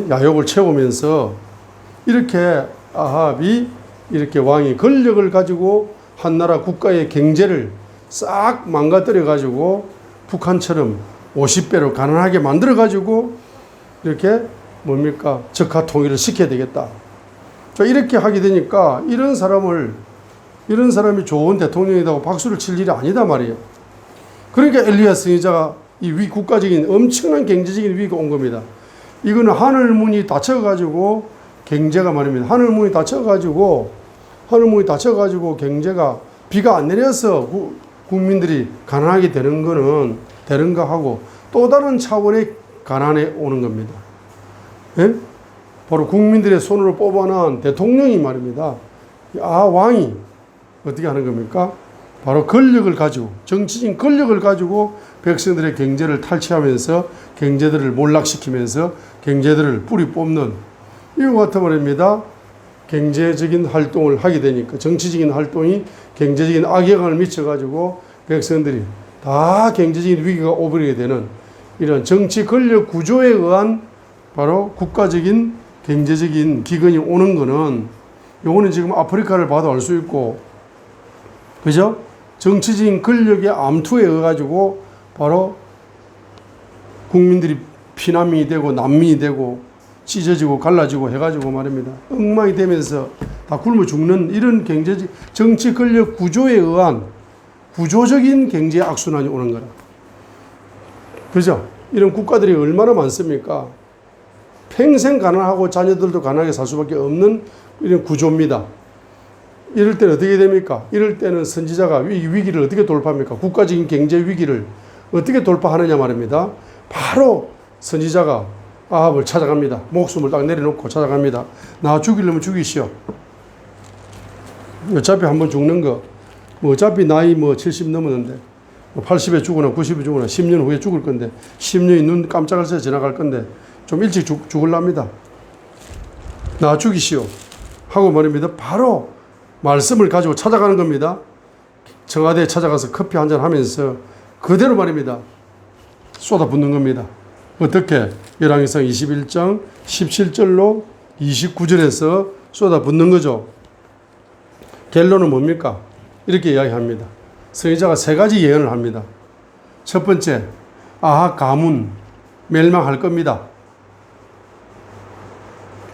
야욕을 채우면서 이렇게 아합이 이렇게 왕이 권력을 가지고 한 나라 국가의 경제를 싹 망가뜨려 가지고 북한처럼 50배로 가난하게 만들어 가지고 이렇게 뭡니까? 적화 통일을 시켜야 되겠다. 자, 이렇게 하게 되니까 이런 사람이 좋은 대통령이라고 박수를 칠 일이 아니다 말이에요. 그러니까 엘리야 선지자가 이 국가적인 엄청난 경제적인 위기가 온 겁니다. 이거는 하늘문이 닫혀가지고 경제가 말입니다. 하늘문이 닫혀가지고 경제가 비가 안 내려서 국민들이 가난하게 되는가 하고 또 다른 차원의 가난에 오는 겁니다. 예? 바로 국민들의 손으로 뽑아낸 대통령이 말입니다. 왕이 어떻게 하는 겁니까? 바로 권력을 가지고, 정치적인 권력을 가지고 백성들의 경제를 탈취하면서 경제들을 몰락시키면서 경제들을 뿌리 뽑는 이와 같은 말입니다. 경제적인 활동을 하게 되니까 정치적인 활동이 경제적인 악영향을 미쳐가지고 백성들이 다 경제적인 위기가 오버리게 되는 이런 정치 권력 구조에 의한 바로 국가적인 경제적인 기근이 오는 거는 요거는 지금 아프리카를 봐도 알 수 있고, 그죠? 정치적인 권력의 암투에 의해 가지고 바로 국민들이 피난민이 되고 난민이 되고 찢어지고 갈라지고 해가지고 말입니다. 엉망이 되면서 다 굶어 죽는 이런 정치 권력 구조에 의한 구조적인 경제 악순환이 오는 거라. 그죠? 이런 국가들이 얼마나 많습니까? 평생 가난하고 자녀들도 가난하게 살 수밖에 없는 이런 구조입니다. 이럴 때는 어떻게 됩니까? 이럴 때는 선지자가 위기를 어떻게 돌파합니까? 국가적인 경제 위기를 어떻게 돌파하느냐 말입니다. 바로 선지자가 아합을 찾아갑니다. 목숨을 딱 내려놓고 찾아갑니다. 나 죽이려면 죽이시오. 어차피 한번 죽는 거, 뭐 어차피 나이 70 넘었는데, 80에 죽거나 90에 죽거나 10년 후에 죽을 건데, 10년이 눈 깜짝할 새 지나갈 건데, 좀 일찍 죽을랍니다. 나 죽이시오. 하고 말입니다. 바로 말씀을 가지고 찾아가는 겁니다. 청와대에 찾아가서 커피 한잔 하면서 그대로 말입니다. 쏟아붓는 겁니다. 어떻게? 열왕기상 21장 17절로 29절에서 쏟아붓는 거죠. 결론은 뭡니까? 이렇게 이야기합니다. 선지자가 세 가지 예언을 합니다. 첫 번째, 아합 가문 멸망할 겁니다.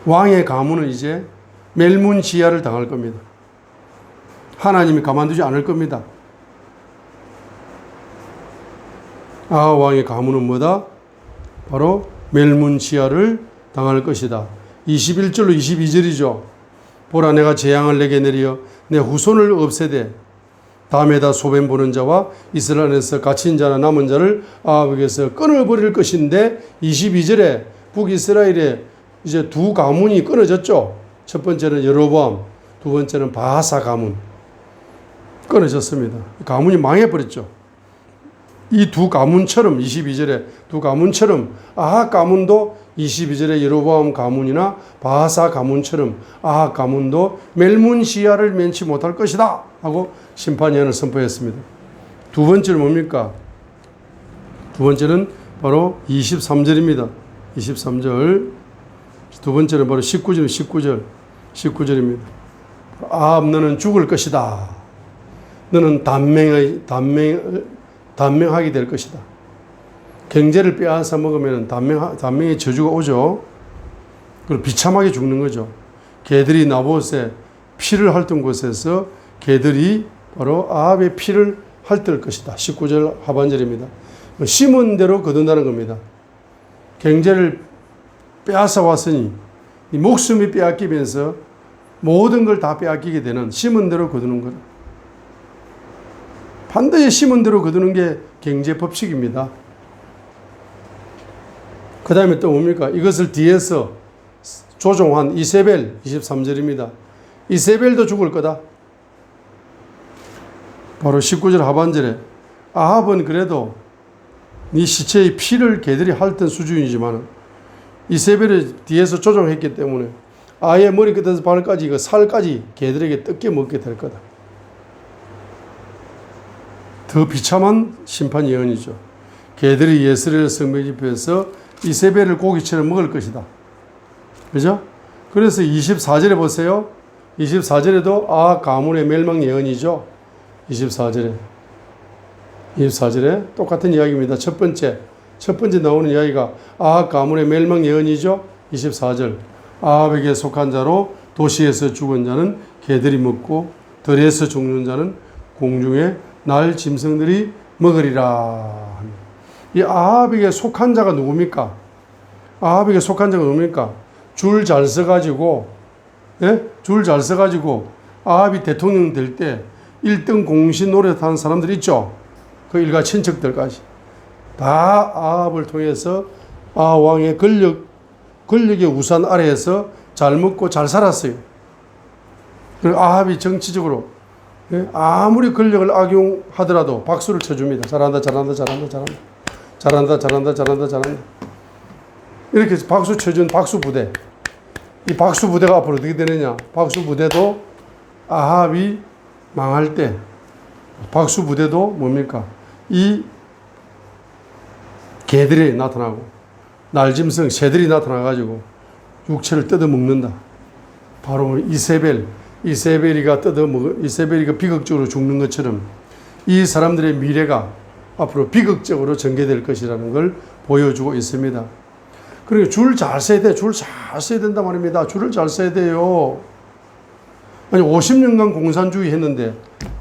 왕의 가문은 이제 멸문지하를 당할 겁니다. 하나님이 가만두지 않을 겁니다. 아합 왕의 가문은 뭐다? 바로 멸문지하를 당할 것이다. 21절로 22절이죠. 보라 내가 재앙을 내게 내려 내 후손을 없애되 다음에다 소변 보는 자와 이스라엘에서 갇힌 자나 남은 자를 아합에게서 끊어버릴 것인데 22절에 북이스라엘에 이제 두 가문이 끊어졌죠. 첫 번째는 여로보암, 두 번째는 바하사 가문 끊어졌습니다. 가문이 망해버렸죠. 이 두 가문처럼 22절에 두 가문처럼 아합 가문도 22절에 여로보암 가문이나 바하사 가문처럼 아합 가문도 멸문시야를 면치 못할 것이다 하고 심판 예언을 선포했습니다. 두 번째는 뭡니까? 두 번째는 바로 23절입니다. 23절. 두 번째는 바로 19절입니다. 아합 너는 죽을 것이다. 너는 단명하게 될 것이다. 경제를 빼앗아 먹으면 단명의 저주가 오죠. 그리고 비참하게 죽는 거죠. 개들이 나봇에 피를 핥은 곳에서 개들이 바로 아합의 피를 핥을 것이다. 19절 하반절입니다. 심은 대로 거둔다는 겁니다. 경제를 빼앗아 왔으니 이 목숨이 빼앗기면서 모든 걸 다 빼앗기게 되는 심은 대로 거두는 것. 반드시 심은 대로 거두는 게 경제 법칙입니다. 그 다음에 또 뭡니까? 이것을 뒤에서 조종한 이세벨 23절입니다. 이세벨도 죽을 거다. 바로 19절 하반절에 아합은 그래도 네 시체의 피를 개들이 핥던 수준이지만 이세벨을 뒤에서 조종했기 때문에 아예 머리끝에서 발까지 그 살까지 개들에게 뜯겨 먹게 될 거다. 더 비참한 심판 예언이죠. 개들이 예스레엘 성벽 집에서 이세벨을 고기처럼 먹을 것이다. 그죠? 그래서 24절에 보세요. 24절에도 아합 가문의 멸망 예언이죠. 24절에 똑같은 이야기입니다. 첫 번째 나오는 이야기가 아합 가문의 멸망 예언이죠. 24절. 아합에게 속한 자로 도시에서 죽은 자는 개들이 먹고 들에서 죽는 자는 공중에 날 짐승들이 먹으리라. 이 아합에게 속한 자가 누굽니까? 아합에게 속한 자가 누굽니까? 줄 잘 서가지고, 예? 줄 잘 서가지고 아합이 대통령 될 때 1등 공신 노릇하는 사람들 있죠? 그 일가 친척들까지. 다 아합을 통해서 아합 왕의 권력의 우산 아래에서 잘 먹고 잘 살았어요. 그리고 아합이 정치적으로 아무리 권력을 악용하더라도 박수를 쳐줍니다. 잘한다. 이렇게 박수 쳐준 박수 부대. 이 박수 부대가 앞으로 어떻게 되느냐? 박수 부대도 아합이 망할 때 박수 부대도 뭡니까? 이 개들이 나타나고 날짐승 새들이 나타나가지고 육체를 뜯어먹는다. 바로 이세벨이가 비극적으로 죽는 것처럼 이 사람들의 미래가 앞으로 비극적으로 전개될 것이라는 걸 보여주고 있습니다. 그러니까 줄 잘 서야 돼. 줄 잘 서야 된단 말입니다. 줄을 잘 서야 돼요. 아니 50년간 공산주의 했는데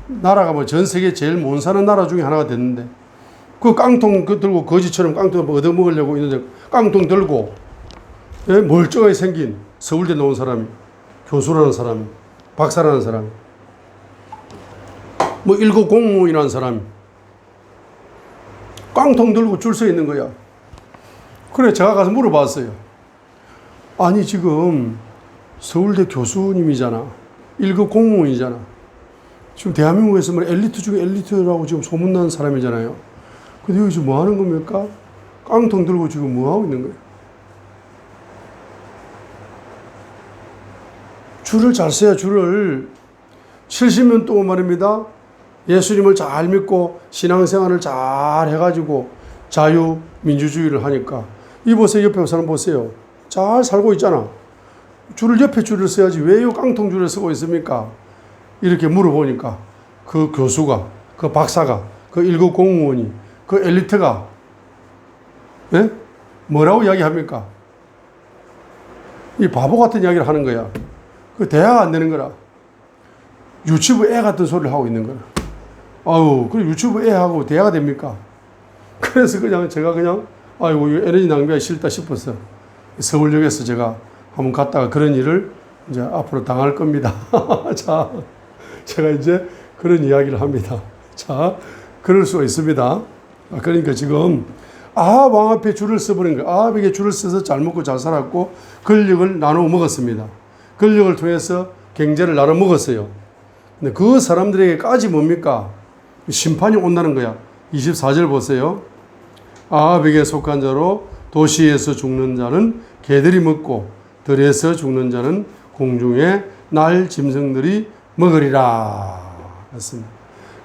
나라가 뭐 전 세계 제일 못 사는 나라 중에 하나가 됐는데 그 깡통 들고 거지처럼 깡통 얻어먹으려고 있는데 깡통 들고 멀쩡하게 생긴 서울대 나온 사람이 교수라는 사람이 박사라는 사람이 뭐 일곱 공무원이라는 사람이 깡통 들고 줄 서 있는 거야. 그래 제가 가서 물어봤어요. 아니 지금 서울대 교수님이잖아. 1급 공무원이잖아. 지금 대한민국에서 뭐 엘리트 중에 엘리트라고 지금 소문난 사람이잖아요. 근데 여기서 뭐 하는 겁니까? 깡통 들고 지금 뭐 하고 있는 거예요? 줄을 잘 서야 줄을 70년 동안 말입니다. 예수님을 잘 믿고 신앙생활을 잘 해가지고 자유민주주의를 하니까 이 보세요. 옆에 사람 보세요. 잘 살고 있잖아. 줄을 옆에 줄을 써야지 왜 이 깡통 줄을 쓰고 있습니까? 이렇게 물어보니까 그 교수가 그 박사가 그 1급 공무원이 그 엘리트가 예? 뭐라고 이야기합니까? 이 바보 같은 이야기를 하는 거야. 그 대화가 안 되는 거라. 유치부 애 같은 소리를 하고 있는 거라. 아유, 그 유치부 애하고 대화가 됩니까? 그래서 그냥 제가 그냥 아이고 에너지 낭비가 싫다 싶어서 서울역에서 제가 한번 갔다가 그런 일을 이제 앞으로 당할 겁니다. 자, 제가 이제 그런 이야기를 합니다. 자, 그럴 수가 있습니다. 그러니까 지금 아합 왕 앞에 줄을 써버린 거예요. 아합에게 줄을 써서 잘 먹고 잘 살았고 권력을 나눠 먹었습니다. 권력을 통해서 경제를 나눠 먹었어요. 근데 그 사람들에게까지 뭡니까? 심판이 온다는 거야. 24절 보세요. 아합에게 속한 자로 도시에서 죽는 자는 개들이 먹고 들에서 죽는 자는 공중의 날 짐승들이 먹으리라. 그렇습니다.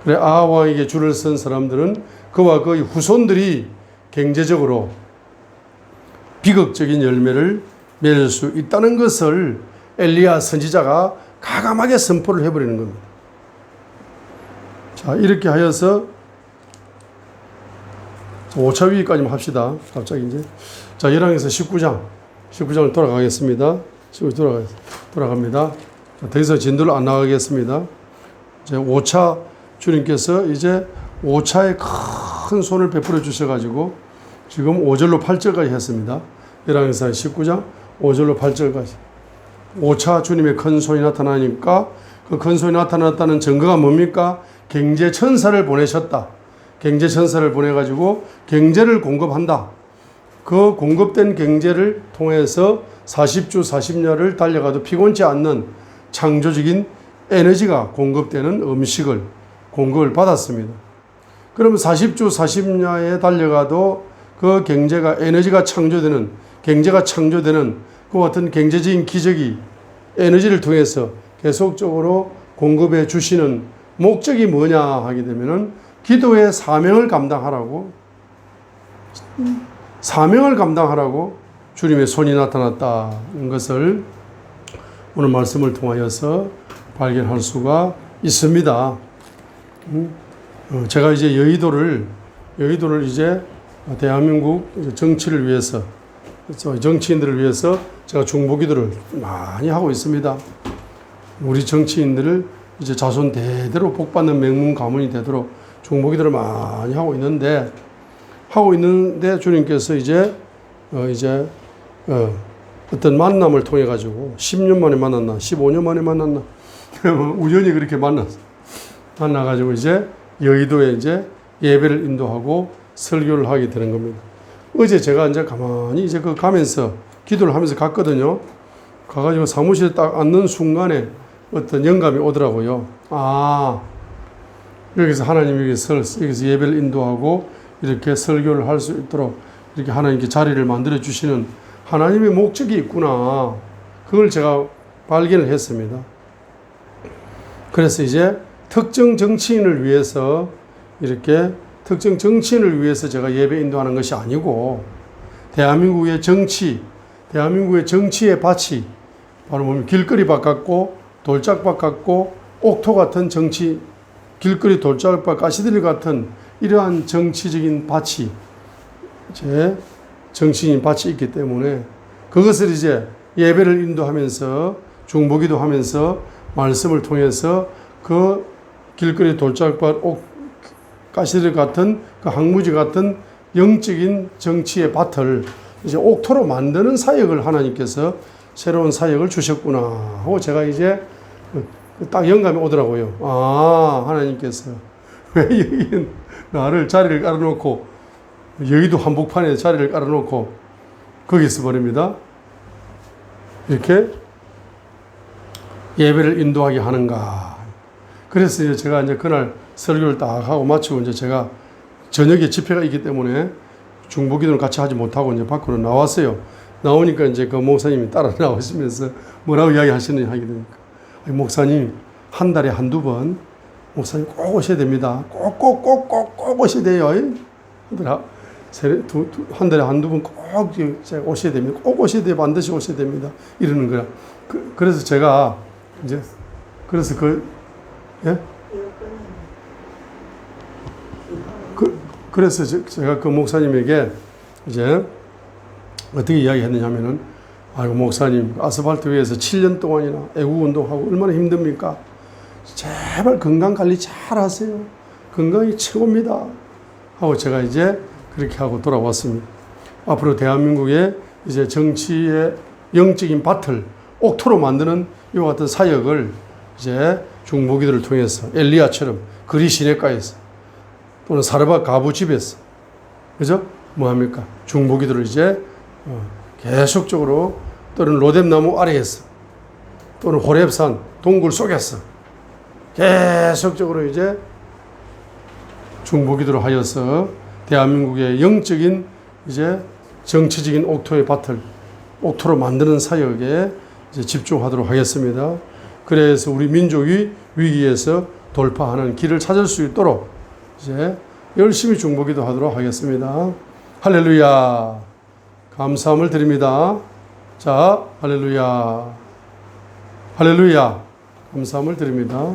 그래 아합 왕에게 줄을 쓴 사람들은 그와 그의 후손들이 경제적으로 비극적인 열매를 맺을 수 있다는 것을 엘리야 선지자가 가감하게 선포를 해버리는 겁니다. 자, 이렇게 하여서 5차 위기까지만 합시다. 갑자기 이제. 자, 열왕에서 19장을 돌아가겠습니다. 돌아갑니다. 자, 더 이상 진도를 안 나가겠습니다. 이제 5차 주님께서 이제 5차에 큰 손을 베풀어 주셔가지고 지금 5절로 8절까지 했습니다. 열왕에서 19장 5절로 8절까지. 5차 주님의 큰 손이 나타나니까 그 큰 손이 나타났다는 증거가 뭡니까? 경제 천사를 보내셨다. 경제 천사를 보내가지고 경제를 공급한다. 그 공급된 경제를 통해서 40주 40야를 달려가도 피곤치 않는 창조적인 에너지가 공급되는 음식을 공급을 받았습니다. 그러면 40주 40야에 달려가도 그 경제가 에너지가 창조되는 경제가 창조되는 그 같은 경제적인 기적이 에너지를 통해서 계속적으로 공급해 주시는 목적이 뭐냐 하게 되면은 기도의 사명을 감당하라고 주님의 손이 나타났다는 것을 오늘 말씀을 통하여서 발견할 수가 있습니다. 제가 이제 여의도를 이제 대한민국 정치를 위해서 정치인들을 위해서 제가 중보기도를 많이 하고 있습니다. 우리 정치인들을 이제 자손 대대로 복받는 명문 가문이 되도록 중보기도를 많이 하고 있는데 주님께서 이제 어떤 만남을 통해 가지고 10년 만에 만났나 15년 만에 만났나 우연히 그렇게 만나가지고 이제 여의도에 이제 예배를 인도하고 설교를 하게 되는 겁니다. 어제 제가 이제 가만히 이제 가면서 기도를 하면서 갔거든요. 가가지고 사무실에 딱 앉는 순간에 어떤 영감이 오더라고요. 아, 여기서 하나님이 여기서 예배를 인도하고 이렇게 설교를 할 수 있도록 이렇게 하나님께 자리를 만들어 주시는 하나님의 목적이 있구나. 그걸 제가 발견을 했습니다. 그래서 이제 특정 정치인을 위해서 제가 예배 인도하는 것이 아니고 대한민국의 정치의 밭이 바로 뭡니까? 길거리밭 같고 돌짝밭 같고 옥토 같은 정치, 길거리 돌짝밭 가시들 같은 이러한 정치적인 밭이 이제 정치인 밭이 있기 때문에 그것을 이제 예배를 인도하면서 중보기도 하면서 말씀을 통해서 그 길거리 돌짝밭 가시들 같은 그 항무지 같은 영적인 정치의 밭을 이제 옥토로 만드는 사역을 하나님께서 새로운 사역을 주셨구나 하고 제가 이제 딱 영감이 오더라고요. 아, 하나님께서 왜 여기 나를 자리를 깔아놓고, 여의도 한복판에 자리를 깔아놓고, 거기 있어 버립니다. 이렇게 예배를 인도하게 하는가. 그래서 이제 제가 이제 그날 설교를 딱 하고 마치고 이제 제가 저녁에 집회가 있기 때문에 중보기도를 같이 하지 못하고 이제 밖으로 나왔어요. 나오니까 이제 그 목사님이 따라 나오시면서 뭐라고 이야기 하시느냐 하게 되니까. 목사님, 한 달에 한두 번, 목사님 꼭 오셔야 됩니다. 꼭 오셔야 돼요. 한 달에 한두 번 꼭 오셔야 됩니다. 꼭 오셔야 돼요. 반드시 오셔야 됩니다. 이러는 거야. 그래서 제가 이제, 그래서 예? 그래서 제가 그 목사님에게 이제 어떻게 이야기했느냐면은, 아이고, 목사님, 아스팔트 위에서 7년 동안이나 애국운동하고 얼마나 힘듭니까? 제발 건강관리 잘 하세요. 건강이 최고입니다. 하고 제가 이제 그렇게 하고 돌아왔습니다. 앞으로 대한민국의 이제 정치의 영적인 밭을 옥토로 만드는 이와 같은 사역을 이제 중보기도를 통해서 엘리야처럼 그리 시내가에서 또는 사르밧 가부집에서, 그죠? 뭐 합니까? 중보기도를 이제 계속적으로, 또는 로뎀나무 아래에서, 또는 호렙산 동굴 속에서 계속적으로 이제 중보기도를 하여서 대한민국의 영적인 이제 정치적인 옥토의 밭을 옥토로 만드는 사역에 이제 집중하도록 하겠습니다. 그래서 우리 민족이 위기에서 돌파하는 길을 찾을 수 있도록 이제 열심히 중보기도 하도록 하겠습니다. 할렐루야. 감사함을 드립니다. 자, 할렐루야. 할렐루야. 감사함을 드립니다.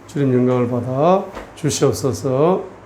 주님 영광을 받아 주시옵소서.